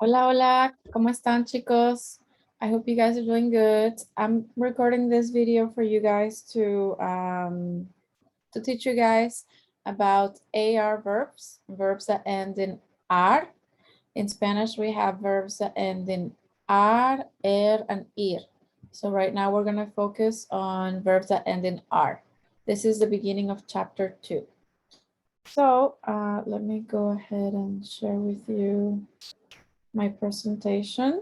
Hola, hola, ¿cómo están, chicos? I hope you guys are doing good. I'm recording this video for you guys to teach you guys about AR verbs, verbs that end in ar. In Spanish, we have verbs that end in ar, and ir. So right now we're gonna focus on verbs that end in ar. This is the beginning of chapter 2. So let me go ahead and share with you my presentation.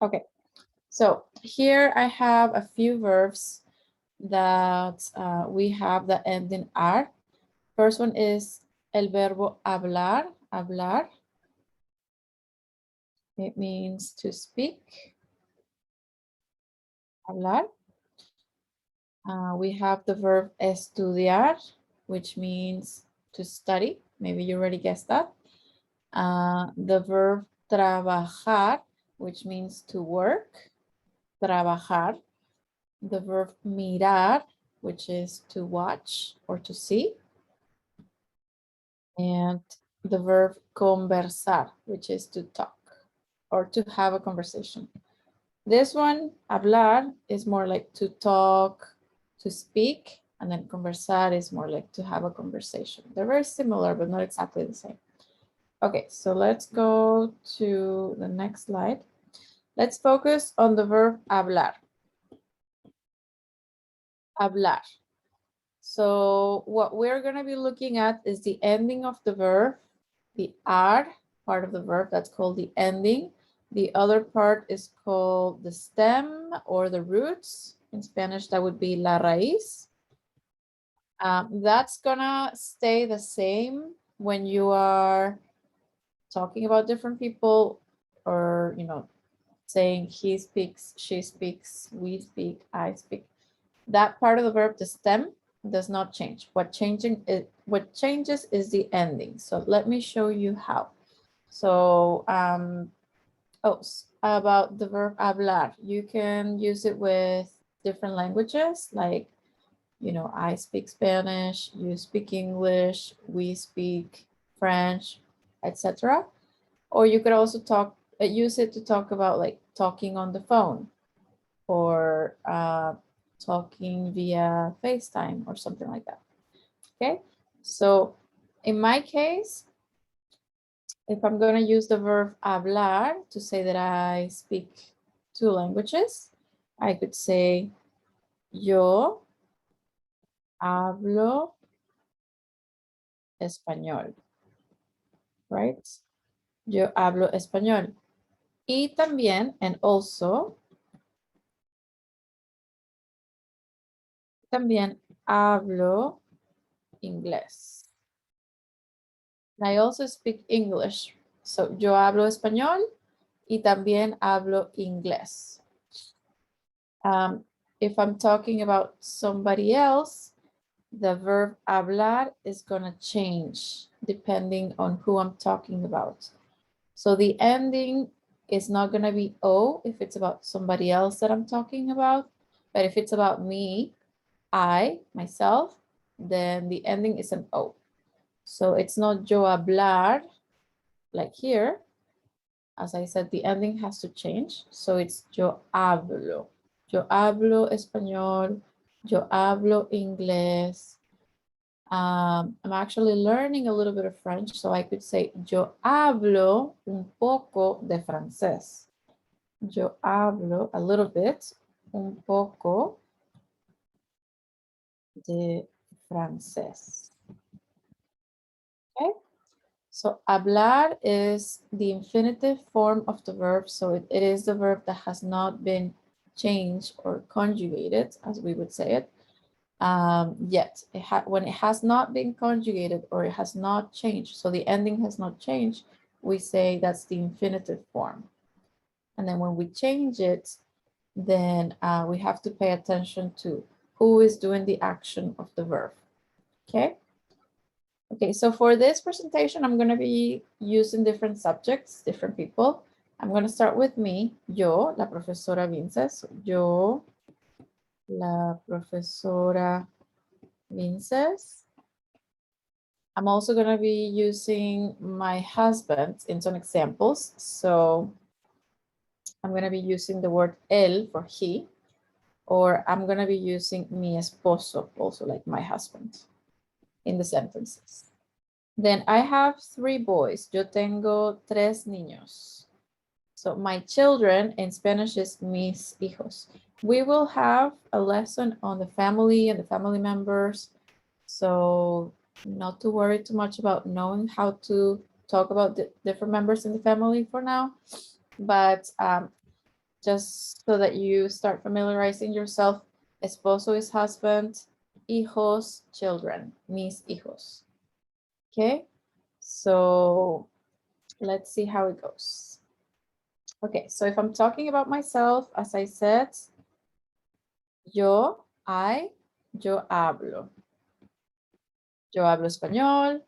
Okay, so here I have a few verbs that we have that end in ar. First one is el verbo hablar, hablar. It means to speak, hablar. We have the verb estudiar, which means to study. Maybe you already guessed that. The verb trabajar, which means to work, trabajar. The verb mirar, which is to watch or to see. And the verb conversar, which is to talk or to have a conversation. This one, hablar, is more like to talk, to speak, and then conversar is more like to have a conversation. They're very similar, but not exactly the same. Okay, so let's go to the next slide. Let's focus on the verb hablar. Hablar. So what we're going to be looking at is the ending of the verb, the ar part of the verb, that's called the ending. The other part is called the stem or the roots. In Spanish, that would be la raíz. That's gonna stay the same when you are talking about different people or, you know, saying he speaks, she speaks, we speak, I speak. That part of the verb, the stem, does not change. What changes is the ending. So let me show you how. So about the verb hablar, you can use it with different languages, like, you know, I speak Spanish, you speak English, we speak French, etc. Or you could also use it to talk about, like, talking on the phone or talking via FaceTime or something like that. Okay, so in my case, if I'm going to use the verb hablar to say that I speak 2 languages, I could say yo hablo español, right? Yo hablo español. Y también, and also, también hablo inglés. I also speak English. So, yo hablo español y también hablo inglés. If I'm talking about somebody else, the verb hablar is going to change depending on who I'm talking about. So the ending is not going to be O if it's about somebody else that I'm talking about. But if it's about me, I, myself, then the ending is an O. So it's not yo hablar, like here. As I said, the ending has to change. So it's yo hablo. Yo hablo español. Yo hablo inglés. I'm actually learning a little bit of French, so I could say yo hablo un poco de francés. Yo hablo a little bit, un poco de francés. Okay, so hablar is the infinitive form of the verb, so it is the verb that has not been changed or conjugated, as we would say it. Yet when it has not been conjugated or it has not changed, so the ending has not changed, we say that's the infinitive form. And then when we change it, then we have to pay attention to who is doing the action of the verb. Okay. Okay, so for this presentation, I'm going to be using different subjects, different people. I'm going to start with me. Yo, la profesora Vinces. Yo, la profesora Vinces. I'm also going to be using my husband in some examples. So I'm going to be using the word él for he, or I'm going to be using mi esposo, also like my husband, in the sentences. Then I have 3 boys. Yo tengo 3 niños. So my children in Spanish is mis hijos. We will have a lesson on the family and the family members. So not to worry too much about knowing how to talk about the different members in the family for now. But just so that you start familiarizing yourself, esposo is husband, hijos, children, mis hijos. Okay, so let's see how it goes. Okay, so if I'm talking about myself, as I said, yo hablo. Yo hablo español,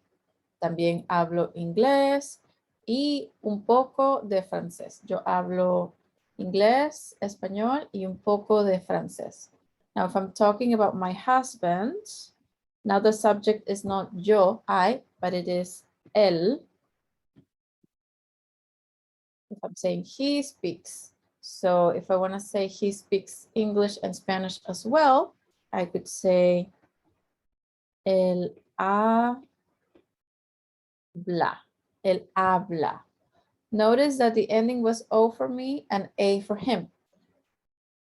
también hablo inglés y un poco de francés. Yo hablo inglés, español y un poco de francés. Now, if I'm talking about my husband, now the subject is not yo, I, but it is él. If I'm saying he speaks. So if I want to say he speaks English and Spanish as well, I could say él habla. Él habla. Notice that the ending was O for me and A for him.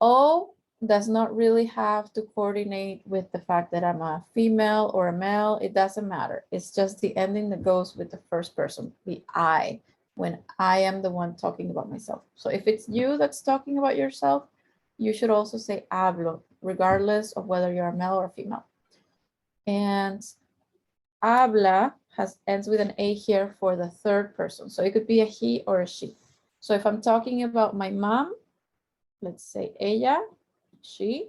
O does not really have to coordinate with the fact that I'm a female or a male. It doesn't matter. It's just the ending that goes with the first person, the I, when I am the one talking about myself. So if it's you that's talking about yourself, you should also say hablo, regardless of whether you're a male or female. And habla ends with an A here for the third person. So it could be a he or a she. So if I'm talking about my mom, let's say ella, she,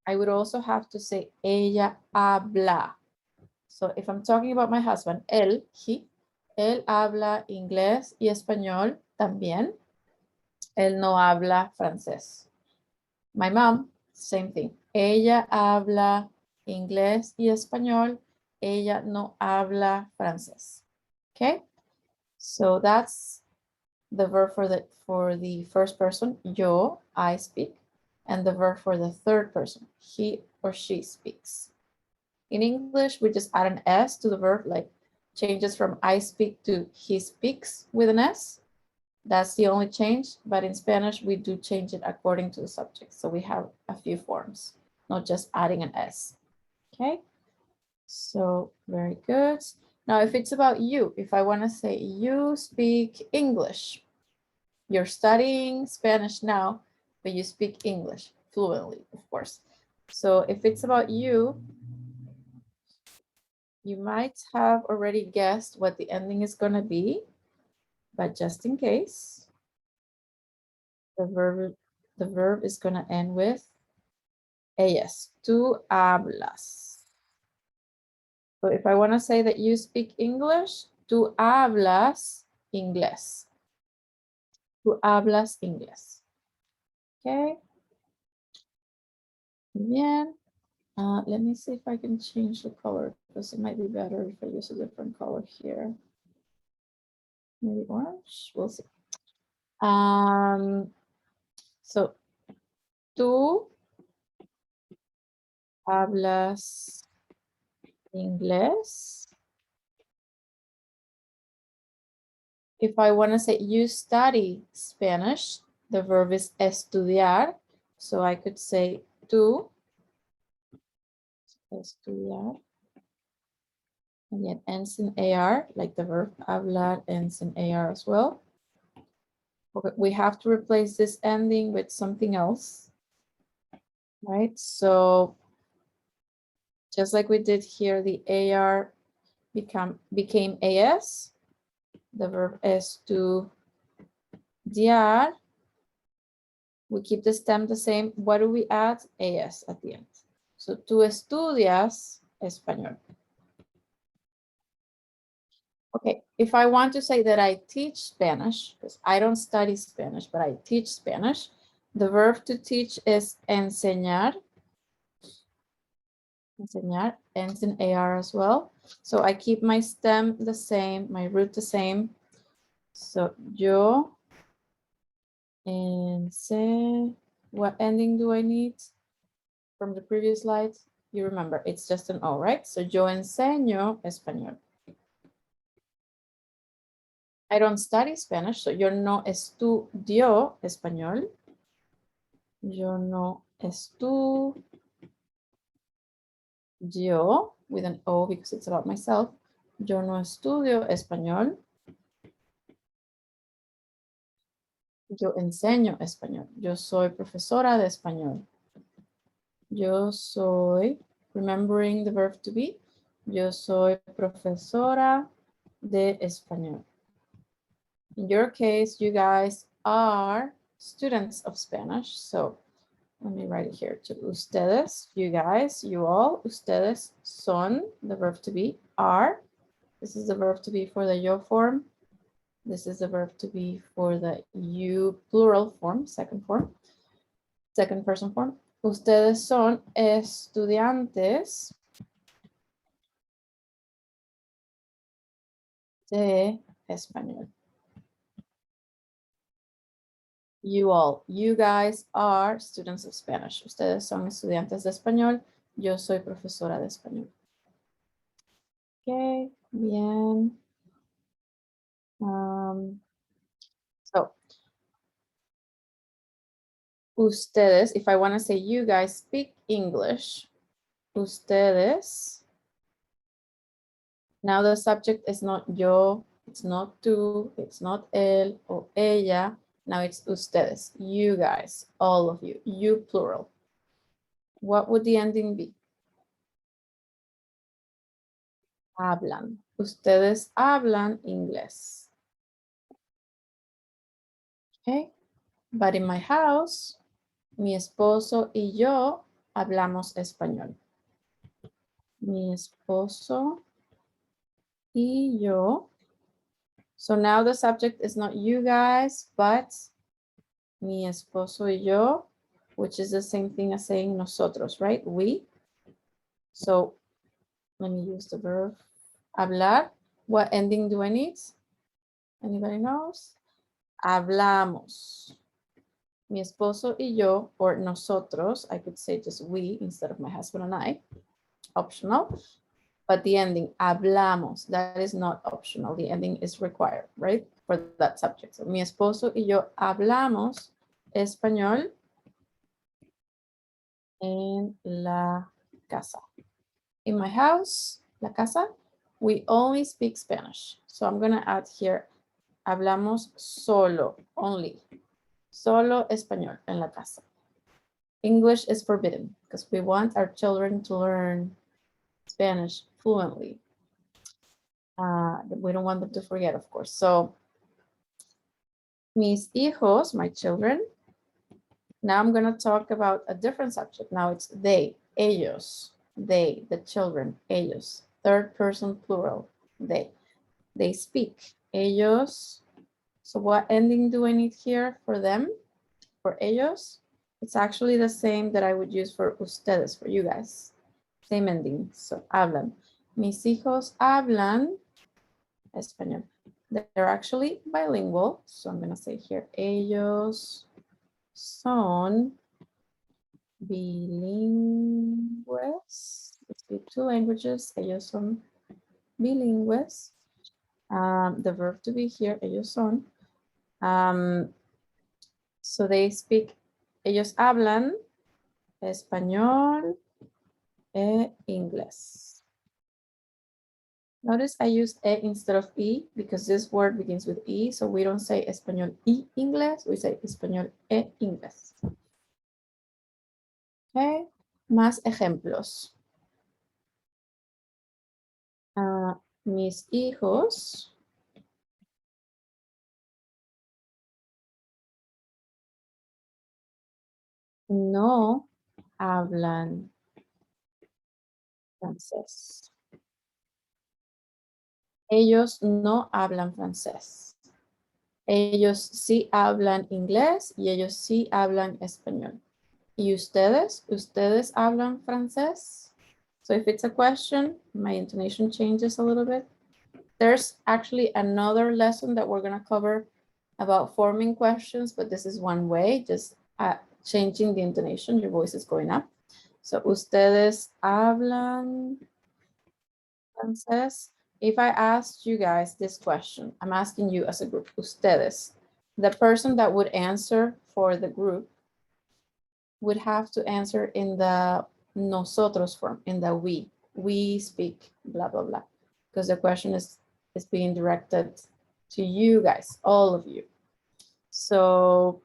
I would also have to say ella habla. So if I'm talking about my husband, él, he, él habla inglés y español también. Él no habla francés. My mom, same thing. Ella habla inglés y español. Ella no habla francés. Okay? So that's the verb for the first person, yo, I speak, and the verb for the third person, he or she speaks. In English, we just add an S to the verb, like changes from I speak to he speaks with an S. That's the only change, but in Spanish, we do change it according to the subject. So we have a few forms, not just adding an S, okay? So very good. Now, if it's about you, if I want to say you speak English, you're studying Spanish now, but you speak English fluently, of course. So if it's about you, you might have already guessed what the ending is going to be, but just in case, the verb is going to end with AS, tú hablas. So if I want to say that you speak English, tú hablas inglés. Tú hablas inglés. Okay. Bien. Let me see if I can change the color because it might be better if I use a different color here. Maybe orange, we'll see. So, tú hablas inglés. If I want to say you study Spanish, the verb is estudiar. So I could say tú estudiar. And it ends in AR, like the verb hablar ends in AR as well. Okay, we have to replace this ending with something else, right? So just like we did here, the AR became AS. The verb estudiar. We keep the stem the same. What do we add? AS at the end. So tú estudias español. Okay, if I want to say that I teach Spanish, because I don't study Spanish, but I teach Spanish, the verb to teach is enseñar. Enseñar ends in AR as well. So I keep my stem the same, my root the same. So yo what ending do I need from the previous slide? You remember, it's just an O, right? So yo enseño español. I don't study Spanish, so yo no estudio español. Yo no estudio with an O because it's about myself. Yo no estudio español. Yo enseño español. Yo soy profesora de español. Yo soy, remembering the verb to be, yo soy profesora de español. In your case, you guys are students of Spanish. So let me write it here to ustedes, you guys, you all, ustedes son, the verb to be, are. This is the verb to be for the yo form. This is the verb to be for the you plural form, second person form. Ustedes son estudiantes de español. You all, you guys are students of Spanish. Ustedes son estudiantes de español. Yo soy profesora de español. Ok, bien. So, ustedes, if I want to say you guys speak English, ustedes. Now the subject is not yo, it's not tú, it's not él or ella. Now it's ustedes, you guys, all of you, you plural. What would the ending be? Hablan. Ustedes hablan inglés. Okay. But in my house, mi esposo y yo hablamos español. Mi esposo y yo. So now the subject is not you guys, but mi esposo y yo, which is the same thing as saying nosotros, right? We. So let me use the verb hablar. What ending do I need? Anybody knows? Hablamos. Mi esposo y yo, or nosotros, I could say just we instead of my husband and I, optional. But the ending, hablamos, that is not optional. The ending is required, right? For that subject. So, mi esposo y yo hablamos español en la casa. In my house, la casa, we only speak Spanish. So I'm going to add here, hablamos solo, only. Solo español en la casa. English is forbidden because we want our children to learn Spanish fluently. We don't want them to forget, of course. So, mis hijos, my children. Now I'm going to talk about a different subject. Now it's they, ellos, they, the children, ellos. Third person plural, they. They speak, ellos. So what ending do I need here for them, for ellos? It's actually the same that I would use for ustedes, for you guys. Same ending, so hablan. Mis hijos hablan español. They're actually bilingual, so I'm gonna say here, ellos son bilingües. They speak two languages, ellos son bilingües. The verb to be here, ellos son. So they speak, ellos hablan español e inglés. Notice I use e instead of e because this word begins with e, so we don't say español y inglés, we say español e inglés. Okay, más ejemplos. Mis hijos no hablan francés. Ellos no hablan francés. Ellos sí hablan inglés y ellos sí hablan español. ¿Y ustedes? ¿Ustedes hablan francés? So if it's a question, my intonation changes a little bit. There's actually another lesson that we're going to cover about forming questions, but this is one way, just changing the intonation. Your voice is going up. So, ustedes hablan francés. If I asked you guys this question, I'm asking you as a group, ustedes, the person that would answer for the group would have to answer in the nosotros form, in the we. We speak, blah, blah, blah. Because the question is being directed to you guys, all of you. So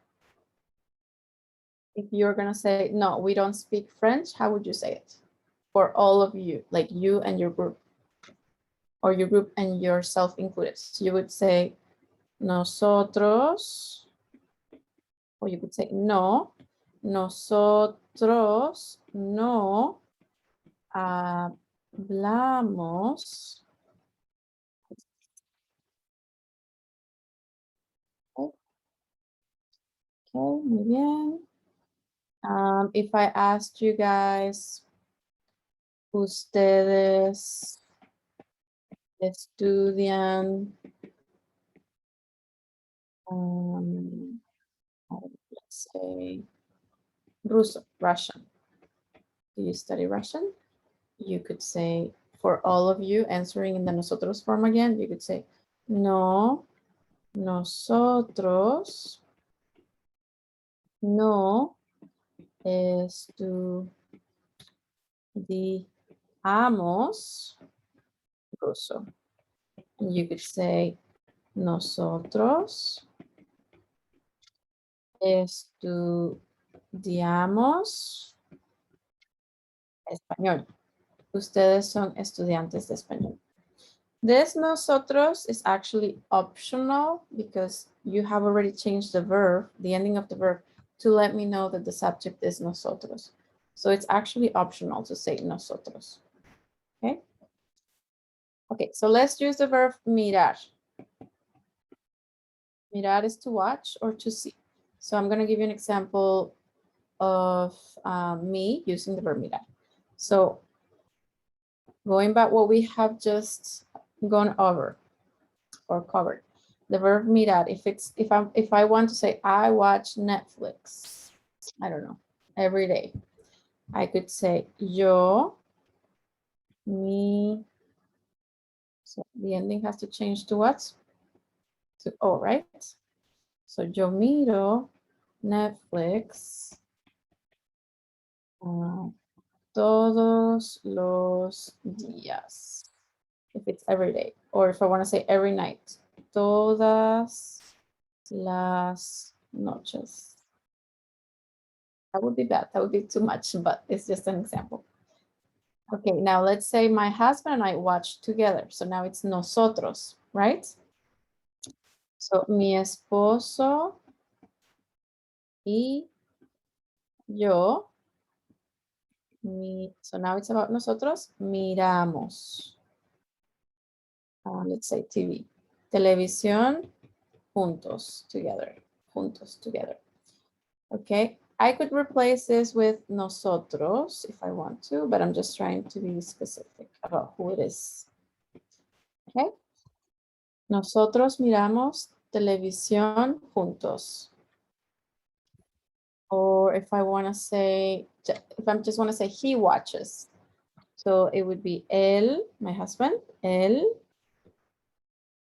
if you're going to say, no, we don't speak French, how would you say it? For all of you, like you and your group, or your group and yourself included. So you would say, nosotros, or you could say, no, nosotros no hablamos. Okay, muy bien. If I asked you guys, ustedes estudian, let's say, Russian. Do you study Russian? You could say, for all of you answering in the nosotros form again, you could say, no, nosotros no estudiamos ruso. And you could say, nosotros estudiamos español. Ustedes son estudiantes de español. This nosotros is actually optional because you have already changed the verb, the ending of the verb, to let me know that the subject is nosotros. So it's actually optional to say nosotros. Okay? Okay, so let's use the verb mirar. Mirar is to watch or to see. So I'm going to give you an example of me using the verb mirar. So going back what we have just gone over or covered, the verb mirar, if I want to say I watch Netflix, I don't know, every day, I could say yo mi, so the ending has to change to what? To O, right? So yo miro Netflix todos los días. If it's every day, or if I want to say every night, todas las noches. That would be bad. That would be too much, but it's just an example. Okay, now let's say my husband and I watch together. So now it's nosotros, right? So mi esposo y yo. So now it's about nosotros. Miramos. Let's say TV. Televisión juntos, together. Juntos, together. Okay, I could replace this with nosotros if I want to, but I'm just trying to be specific about who it is. Okay. Nosotros miramos televisión juntos. Or if I want to say, if I just want to say he watches. So it would be él, my husband, él.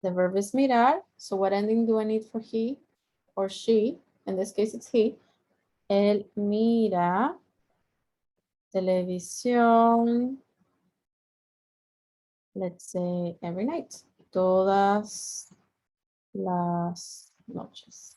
The verb is mirar. So what ending do I need for he or she? In this case, it's he. Él mira televisión, let's say every night, todas las noches.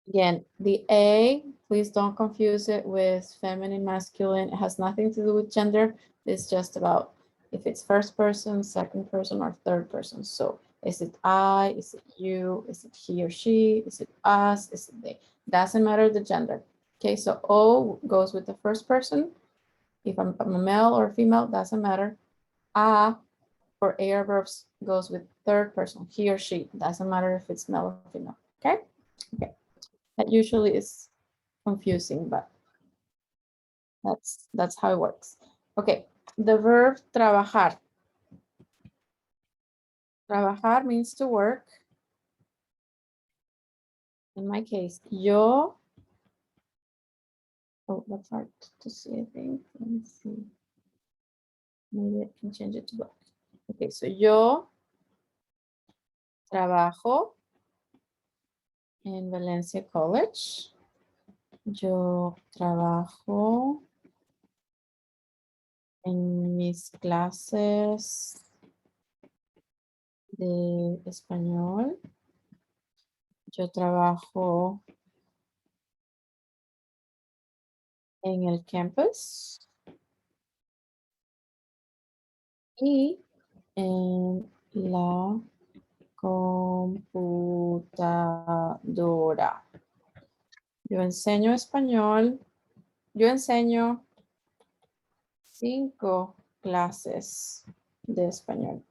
Again, the A, please don't confuse it with feminine, masculine. It has nothing to do with gender. It's just about if it's first person, second person, or third person. So is it I, is it you, is it he or she, is it us, is it they? Doesn't matter the gender. Okay, so O goes with the first person. If I'm a male or female, doesn't matter. A for AR verbs goes with third person, he or she. Doesn't matter if it's male or female. Okay? Okay. That usually is confusing, but that's how it works. Okay. The verb trabajar. Trabajar means to work. In my case, yo. Oh, that's hard to see, I think. Let me see. Maybe I can change it to work. Okay, so yo trabajo en Valencia College. Yo trabajo en mis clases de español. Yo trabajo en el campus y en la computadora. Yo enseño español. Yo enseño 5 clases de español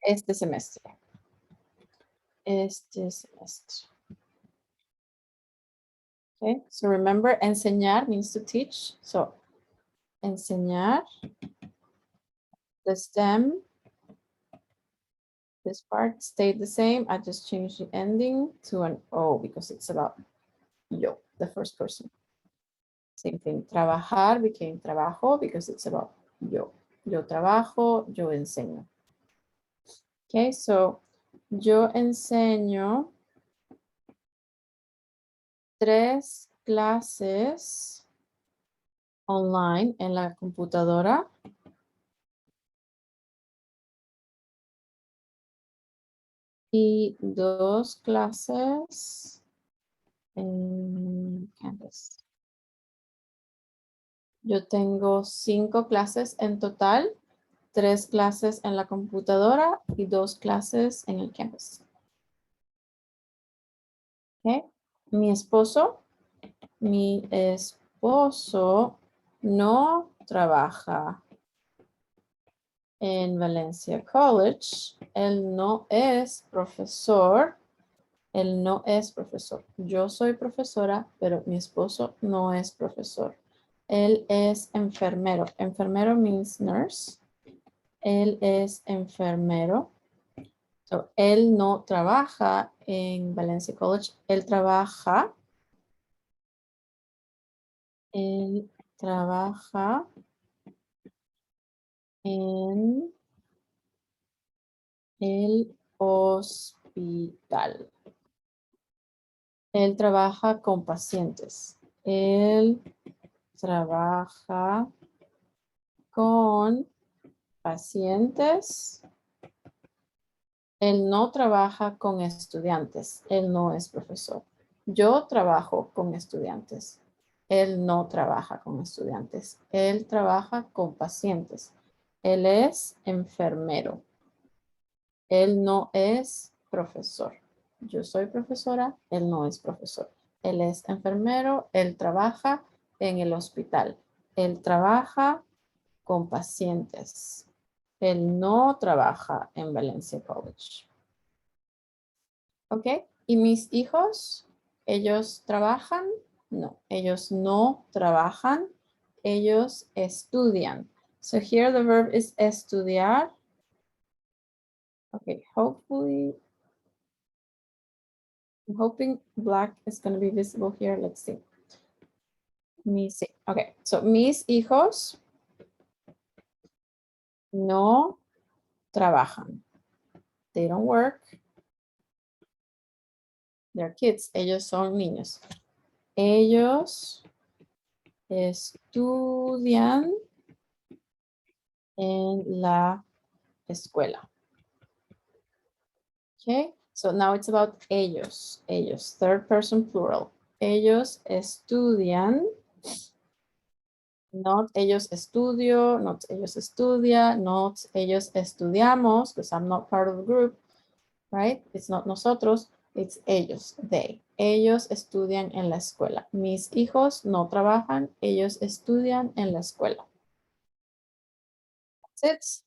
este semestre. Okay, so remember, enseñar means to teach. So, enseñar, the stem, this part stayed the same. I just changed the ending to an O because it's about yo, the first person. Same thing. Trabajar became trabajo because it's about yo. Yo trabajo, yo enseño. Okay, so yo enseño 3 clases online en la computadora. Y 2 clases en campus. Yo tengo 5 clases en total, 3 clases en la computadora y 2 clases en el campus. Okay. Mi esposo no trabaja en Valencia College. Él no es profesor. Él no es profesor. Yo soy profesora, pero mi esposo no es profesor. Él es enfermero. Enfermero means nurse. Él es enfermero. So, él no trabaja en Valencia College. Él trabaja en el hospital. Él trabaja con pacientes. Él trabaja con pacientes. Él no trabaja con estudiantes. Él no es profesor. Yo trabajo con estudiantes. Él no trabaja con estudiantes. Él trabaja con pacientes. Él es enfermero. Él no es profesor. Yo soy profesora. Él no es profesor. Él es enfermero. Él trabaja en el hospital. Él trabaja con pacientes. Él no trabaja en Valencia College. ¿Ok? ¿Y mis hijos? ¿Ellos trabajan? No, ellos no trabajan. Ellos estudian. So here the verb is estudiar. Okay, hopefully, I'm hoping black is going to be visible here. Let's see. Okay, so mis hijos no trabajan. They don't work. They're kids. Ellos son niños. Ellos estudian en la escuela. Okay, so now it's about ellos. Ellos, third person plural. Ellos estudian. Not ellos estudio, not ellos estudia, not ellos estudiamos, because I'm not part of the group, right? It's not nosotros, it's ellos, they. Ellos estudian en la escuela. Mis hijos no trabajan, ellos estudian en la escuela. That's it.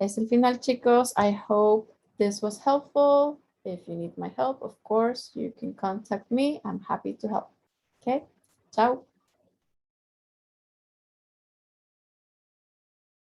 Es el final, chicos. I hope this was helpful. If you need my help, of course, you can contact me. I'm happy to help. Okay, ciao.